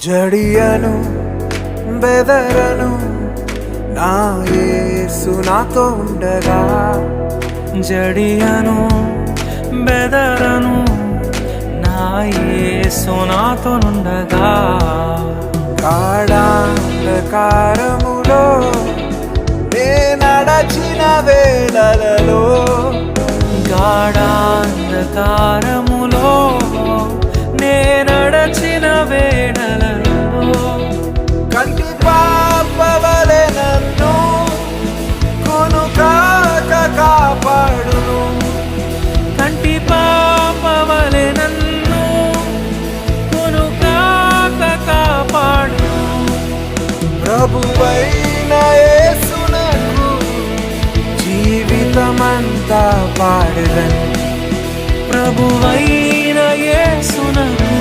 జడియను బెదరను నా యేసు నాతో ఉండగా. జడియను బెదరను నా యేసు నాతోనుండగా. గాఢాంధకారములో నే నడచిన వేళలలో, గాఢాంధకారములో నే నడచిన వేళలలో, కంటి పాపవలె నన్ను కొనుకాక కాపాడును. కంటి పాపవలె నన్ను కొనుకాక కాపాడు. ప్రభువైన యేసునకు జీవితమంతా పాడెదను. ప్రభువైన యేసునకు